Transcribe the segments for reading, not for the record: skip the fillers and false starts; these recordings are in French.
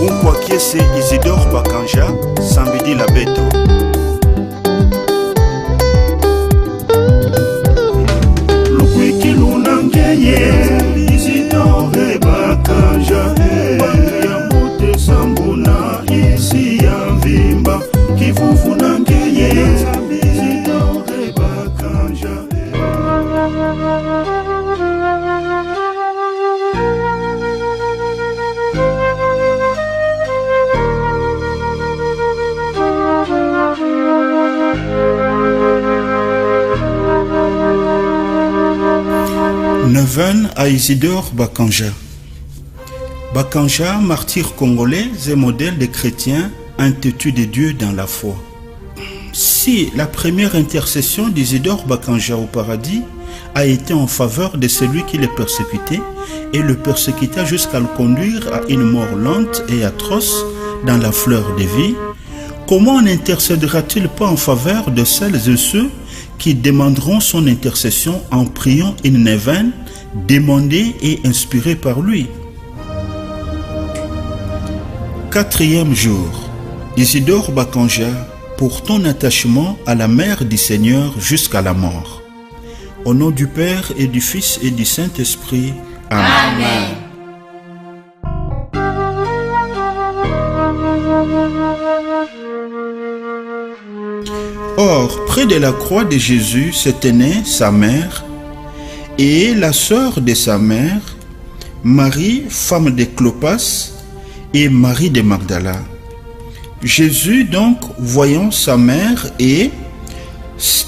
Umkwakiese Isidore Bakanja, Samedi Labeto. Lukwiki lunangeye Isidore Bakanja, Yamute Sambuna isi ya Vimba, Kivuvu nangeye Isidore Bakanja. Neuvaine à Isidore Bakanja. Bakanja, martyr congolais et modèle des chrétiens intitulé de Dieu dans la foi. Si la première intercession d'Isidore Bakanja au paradis a été en faveur de celui qui le persécutait et le persécuta jusqu'à le conduire à une mort lente et atroce dans la fleur de vie, comment n'intercédera-t-il pas en faveur de celles et ceux qui demanderont son intercession en priant une neuvaine, demandée et inspirée par lui? Quatrième jour, Isidore Bakanja, pour ton attachement à la mère du Seigneur jusqu'à la mort. Au nom du Père et du Fils et du Saint-Esprit. Amen. Or, près de la croix de Jésus se tenait sa mère et la sœur de sa mère, Marie, femme de Clopas, et Marie de Magdala. Jésus donc, voyant sa mère et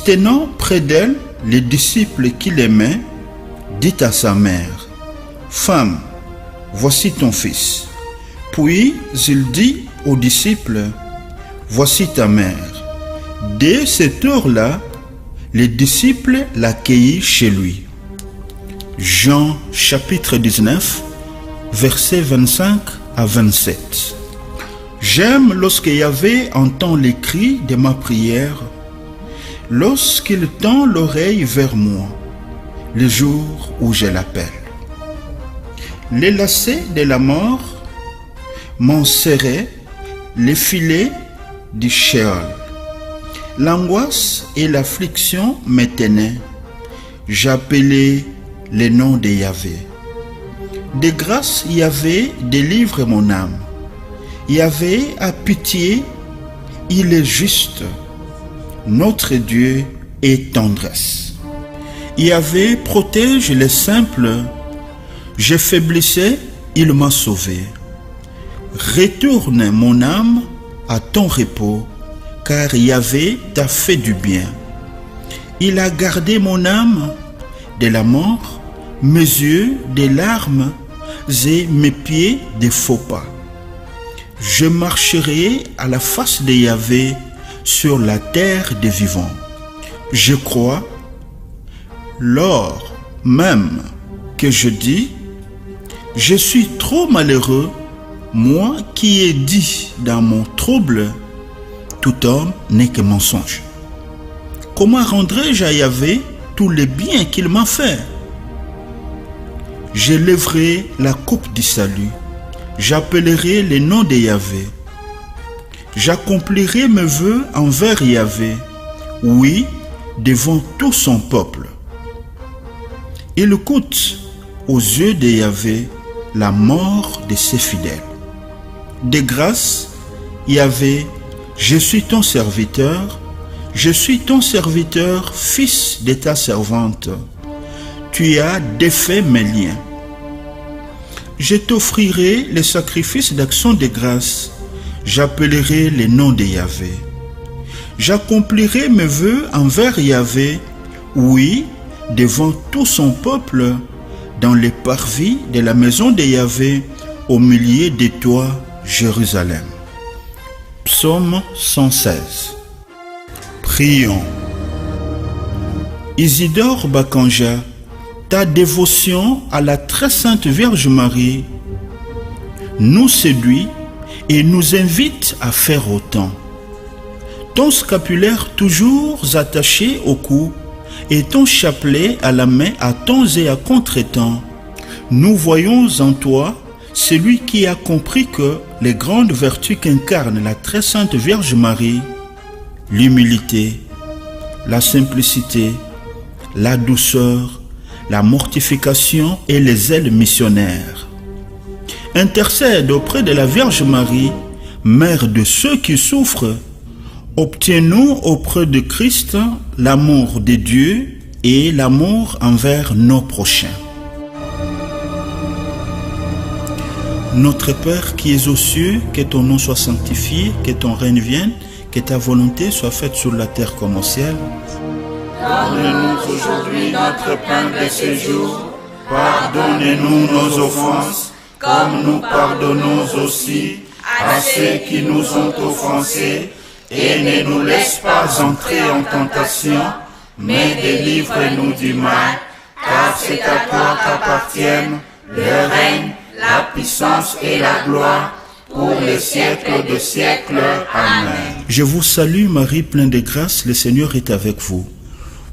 tenant près d'elle les disciples qu'il aimait, dit à sa mère, « Femme, voici ton fils. » Puis il dit aux disciples, « Voici ta mère. » Dès cette heure-là, les disciples l'accueillirent chez lui. Jean chapitre 19, versets 25 à 27. J'aime lorsque Yahvé entend les cris de ma prière, lorsqu'il tend l'oreille vers moi, le jour où je l'appelle. Les lacets de la mort m'ont serré, les filets du Sheol. L'angoisse et l'affliction me tenaient. J'appelais le nom de Yahvé. De grâce, Yahvé, délivre mon âme. Yahvé a pitié, il est juste. Notre Dieu est tendresse. Yahvé protège les simples. Je faiblissais, il m'a sauvé. Retourne mon âme à ton repos, car Yahvé t'a fait du bien. Il a gardé mon âme de la mort, mes yeux des larmes et mes pieds des faux pas. Je marcherai à la face de Yahvé sur la terre des vivants. Je crois, lors même que je dis, je suis trop malheureux, moi qui ai dit dans mon trouble, tout homme n'est que mensonge. Comment rendrai-je à Yahvé tous les biens qu'il m'a fait? Je lèverai la coupe du salut, j'appellerai le nom de Yahvé. J'accomplirai mes vœux envers Yahvé, oui, devant tout son peuple. Il coûte aux yeux de Yahvé la mort de ses fidèles. De grâce, Yahvé, je suis ton serviteur, fils de ta servante. Tu as défait mes liens. Je t'offrirai le sacrifice d'action de grâce. J'appellerai le nom de Yahvé. J'accomplirai mes vœux envers Yahvé, oui, devant tout son peuple, dans les parvis de la maison de Yahvé, au milieu de toi, Jérusalem. Psaume 116. Prions. Isidore Bakanja, ta dévotion à la très sainte Vierge Marie nous séduit et nous invite à faire autant. Ton scapulaire toujours attaché au cou et ton chapelet à la main à temps et à contre-temps, nous voyons en toi celui qui a compris que les grandes vertus qu'incarne la très sainte Vierge Marie, l'humilité, la simplicité, la douceur, la mortification et les zèles missionnaires, intercède auprès de la Vierge Marie, mère de ceux qui souffrent. Obtiens-nous auprès de Christ l'amour de Dieu et l'amour envers nos prochains. Notre Père qui es aux cieux, que ton nom soit sanctifié, que ton règne vienne, que ta volonté soit faite sur la terre comme au ciel. Donne-nous aujourd'hui notre pain de ce jour. Pardonnez-nous nos offenses, comme nous pardonnons aussi à ceux qui nous ont offensés. Et ne nous laisse pas entrer en tentation, mais délivre-nous du mal, car c'est à toi qu'appartiennent le règne, la puissance et la gloire, pour les siècles de siècles. Amen. Je vous salue Marie, pleine de grâce, le Seigneur est avec vous.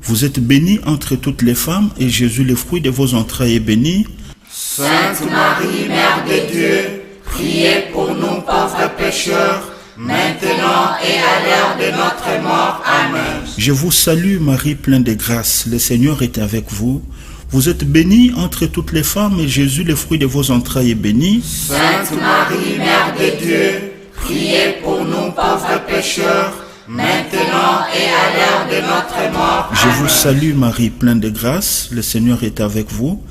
Vous êtes bénie entre toutes les femmes, et Jésus, le fruit de vos entrailles, est béni. Sainte Marie, Mère de Dieu, priez pour nous pauvres pécheurs, maintenant et à l'heure de notre mort. Amen. Je vous salue Marie, pleine de grâce, le Seigneur est avec vous. Vous êtes bénie entre toutes les femmes, et Jésus, le fruit de vos entrailles, est béni. Sainte Marie, Mère de Dieu, priez pour nous pauvres pécheurs, maintenant et à l'heure de notre mort. Je vous salue Marie, pleine de grâce, le Seigneur est avec vous.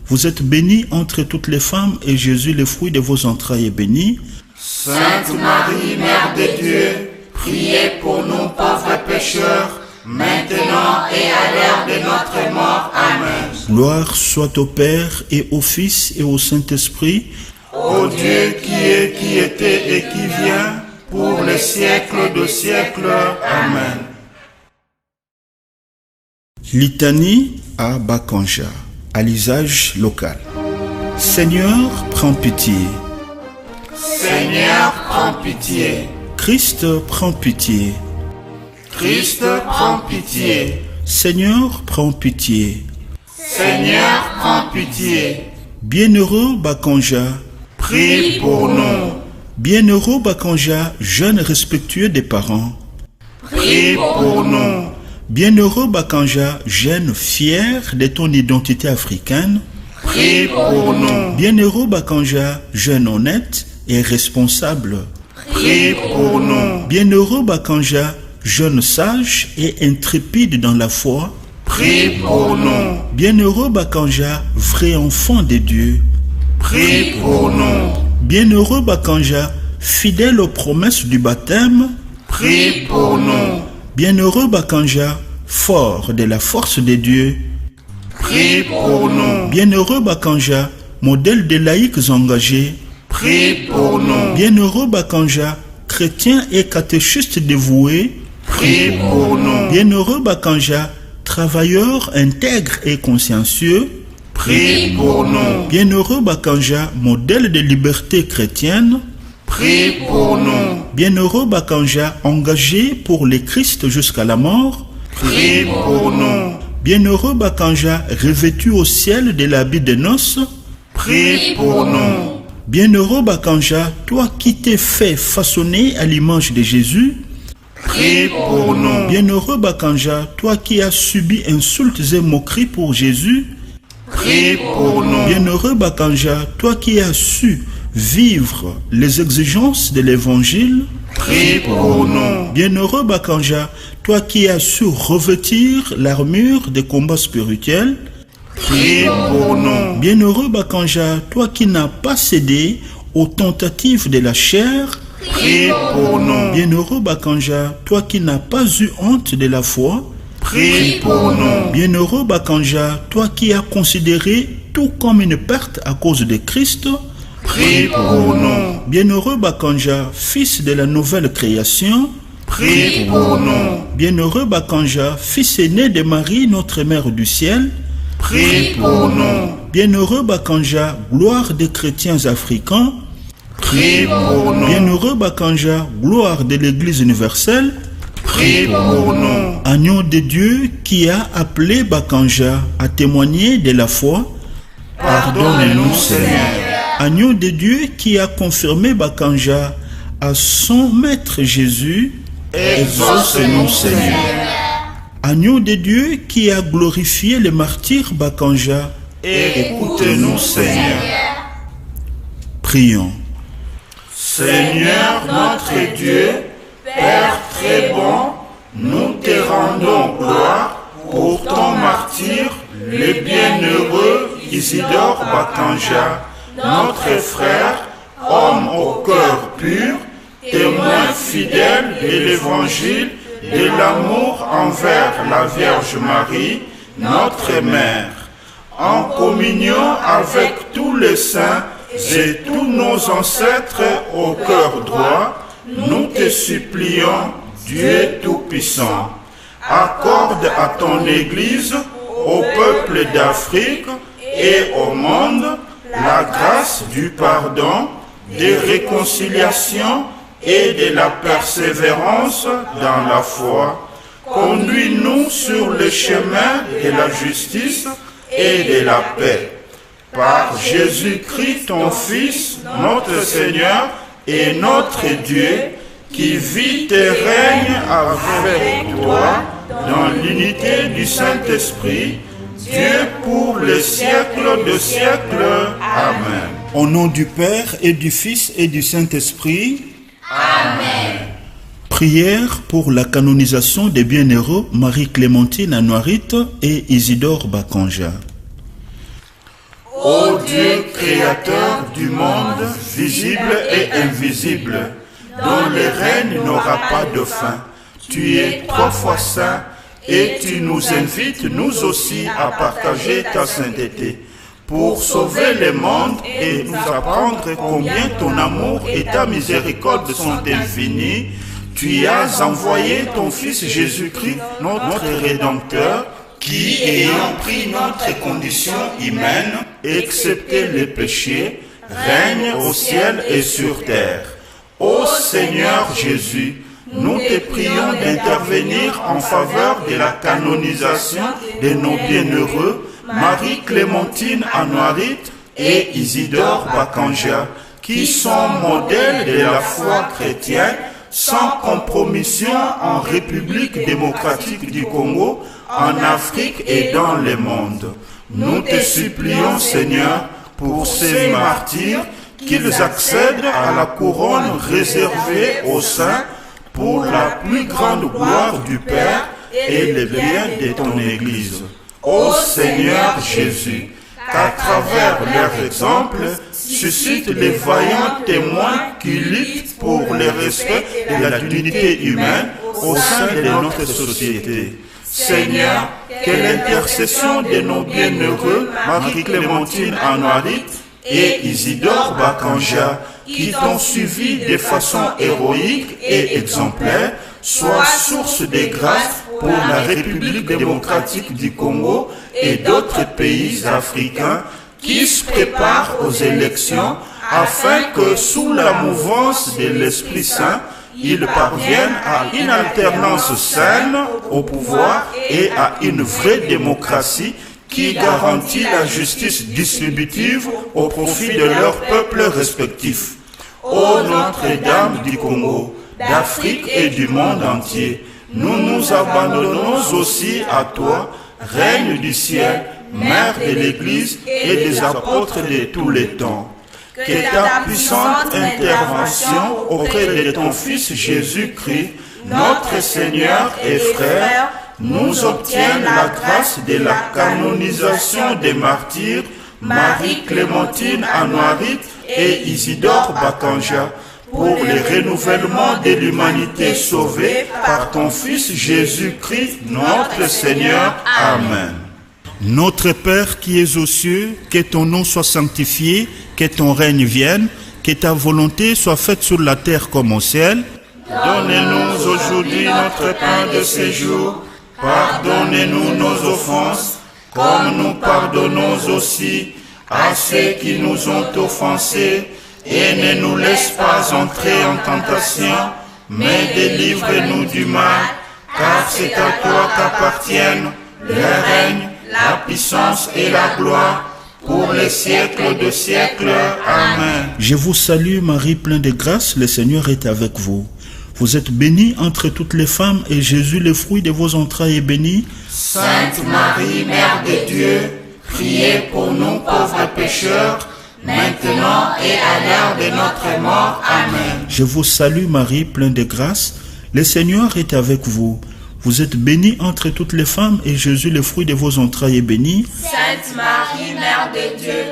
Vous êtes bénie entre toutes les femmes, et Jésus, le fruit de vos entrailles, est béni. Sainte Marie, Mère de Dieu, priez pour nous pauvres pécheurs, maintenant et à l'heure de notre mort. Amen. Gloire soit au Père et au Fils et au Saint-Esprit. Ô Dieu qui est, qui était et qui vient, pour les siècles de siècles. Amen. Litanie à Bakanja, à l'usage local. Seigneur, prends pitié. Seigneur, prends pitié. Christ, prends pitié. Christ, prends pitié. Seigneur, prends pitié. Seigneur, prends pitié. Bienheureux Bakanja, Prie pour nous. bienheureux Bakanja, jeune respectueux des parents. Prie pour nous. Bienheureux Bakanja, jeune fier de ton identité africaine. Prie pour nous. Bienheureux Bakanja, jeune honnête et responsable. Prie pour nous. Bienheureux Bakanja, jeune sage et intrépide dans la foi. Prie pour nous. Bienheureux Bakanja, vrai enfant de Dieu. Prie pour nous. Bienheureux Bakanja, fidèle aux promesses du baptême. Prie pour nous. Bienheureux Bakanja, fort de la force de Dieu. Prie pour nous. Bienheureux Bakanja, modèle des laïcs engagés. Prie pour nous. Bienheureux Bakanja, chrétien et catéchiste dévoué. Prie pour nous. Bienheureux Bakanja, travailleur intègre et consciencieux. Prie pour nous. Bienheureux Bakanja, modèle de liberté chrétienne. Prie pour nous. Bienheureux Bakanja, engagé pour le Christ jusqu'à la mort. Prie pour nous. Bienheureux Bakanja, revêtu au ciel de l'habit de noces. Prie pour nous. Bienheureux Bakanja, toi qui t'es fait façonner à l'image de Jésus. Prie pour nous. Bienheureux Bakanja, toi qui as subi insultes et moqueries pour Jésus. Prie pour nous. Bienheureux Bakanja, toi qui as su vivre les exigences de l'évangile. Prie pour nous. Bienheureux Bakanja, toi qui as su revêtir l'armure des combats spirituels. Prie pour nous. Bienheureux Bakanja, toi qui n'as pas cédé aux tentatives de la chair. Prie pour nous. Bienheureux Bakanja, toi qui n'as pas eu honte de la foi. Prie pour nous. Bienheureux Bakanja, toi qui as considéré tout comme une perte à cause de Christ. Prie pour nous. Bienheureux Bakanja, fils de la nouvelle création. Prie pour nous. Bienheureux Bakanja, fils aîné de Marie, notre mère du ciel. Prie pour nous. Bienheureux Bakanja, gloire des chrétiens africains. Prie pour nous. Bienheureux Bakanja, gloire de l'Église universelle. Prie pour nous. Agneau de Dieu qui a appelé Bakanja à témoigner de la foi. Pardonne-nous, Seigneur. Agneau de Dieu qui a confirmé Bakanja à son maître Jésus, exauce-nous, Seigneur. Agneau de Dieu qui a glorifié les martyrs Bakanja, écoute-nous, Seigneur. Prions. Seigneur notre Dieu, Père très bon, nous te rendons gloire pour ton martyr, le bienheureux Isidore Bakanja, notre frère, homme au cœur pur, témoin fidèle de l'évangile, de l'amour envers la Vierge Marie, notre mère. En communion avec tous les saints et tous nos ancêtres au cœur droit, nous te supplions, Dieu Tout-Puissant, accorde à ton Église, au peuple d'Afrique et au monde, la grâce du pardon, des réconciliations et de la persévérance dans la foi. Conduis-nous sur le chemin de la justice et de la paix. Par Jésus-Christ, ton Fils, notre Seigneur et notre Dieu, qui vit et règne avec toi dans l'unité du Saint-Esprit, Dieu pour les siècles de siècles. Amen. Au nom du Père et du Fils et du Saint-Esprit. Amen. Prière pour la canonisation des bienheureux Marie-Clémentine Anouarite et Isidore Bakanja. Ô Dieu créateur du monde, visible et invisible, dont le règne n'aura pas de fin, tu es 3 fois saint et tu nous invites nous aussi à partager ta sainteté pour sauver le monde et nous apprendre combien ton amour et ta miséricorde sont infinis. Tu as envoyé ton Fils Jésus-Christ, notre Rédempteur, qui, ayant pris notre condition humaine, excepté les péchés, règne au ciel et sur terre. Ô Seigneur Jésus, nous te prions d'intervenir en faveur de la canonisation de nos bienheureux Marie-Clémentine Anouarite et Isidore Bakanja, qui sont modèles de la foi chrétienne, sans compromission en République démocratique du Congo, en Afrique et dans le monde. Nous te supplions, Seigneur, pour ces martyrs, qu'ils accèdent à la couronne réservée aux saints pour la plus grande gloire du Père et le bien de ton Église. Ô Seigneur Jésus, qu'à travers leur exemple, suscite les vaillants témoins qui luttent pour le respect de la dignité humaine au sein de notre société. Seigneur, que l'intercession de nos bienheureux Marie-Clémentine Anouarite et Isidore Bakanja, qui t'ont suivi de façon héroïque et exemplaire, soit source de grâce pour la République démocratique du Congo et d'autres pays africains qui se préparent aux élections afin que, sous la mouvance de l'Esprit Saint, ils parviennent à une alternance saine au pouvoir et à une vraie démocratie qui garantit la justice distributive au profit de leurs peuples respectifs. Ô Notre-Dame du Congo, d'Afrique et du monde entier, nous nous abandonnons aussi à toi, Reine du ciel, Mère de l'Église et des apôtres de tous les temps. Que ta puissante intervention auprès de ton Fils Jésus-Christ, notre Seigneur et Frère, nous obtienne la grâce de la canonisation des martyrs Marie-Clémentine Anouarite et Isidore Bakanja, pour le renouvellement de l'humanité sauvée par ton Fils Jésus-Christ, notre Seigneur. Amen. Notre Père qui es aux cieux, que ton nom soit sanctifié, que ton règne vienne, que ta volonté soit faite sur la terre comme au ciel. Donnez-nous aujourd'hui notre pain de ce jour. Pardonnez-nous nos offenses, comme nous pardonnons aussi à ceux qui nous ont offensés. Et ne nous laisse pas entrer en tentation, mais délivre-nous du mal, car c'est à toi qu'appartiennent le règne, la puissance et la gloire pour les siècles de siècles. Amen. Je vous salue Marie, pleine de grâce, le Seigneur est avec vous. Vous êtes bénie entre toutes les femmes et Jésus, le fruit de vos entrailles, est béni. Sainte Marie, Mère de Dieu, priez pour nous pauvres pécheurs, maintenant et à l'heure de notre mort. Amen. Je vous salue Marie, pleine de grâce, le Seigneur est avec vous. Vous êtes bénie entre toutes les femmes et Jésus, le fruit de vos entrailles, est béni. Sainte Marie, Mère de Dieu,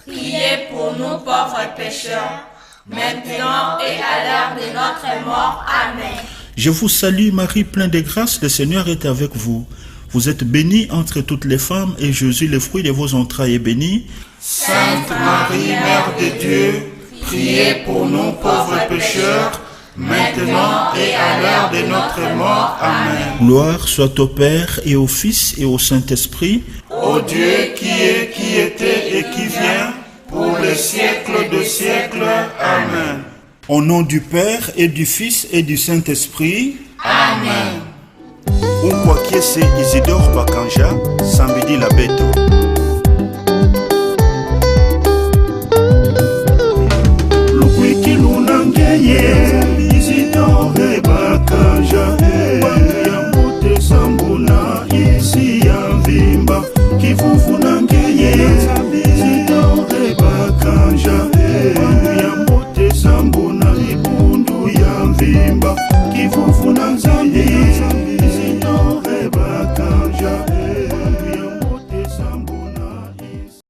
priez pour nous pauvres pécheurs, maintenant et à l'heure de notre mort. Amen. Je vous salue Marie, pleine de grâce, le Seigneur est avec vous. Vous êtes bénie entre toutes les femmes et Jésus, le fruit de vos entrailles, est béni. Sainte Marie, Mère de Dieu, priez pour nous pauvres pécheurs, maintenant et à l'heure de notre mort. Amen. Gloire soit au Père et au Fils et au Saint-Esprit. Ô Dieu qui est, qui était et qui vient, pour les siècles de siècles. Amen. Au nom du Père et du Fils et du Saint-Esprit. Amen. Ukwakye se Isidore Bakanja, Sambidi Labeto.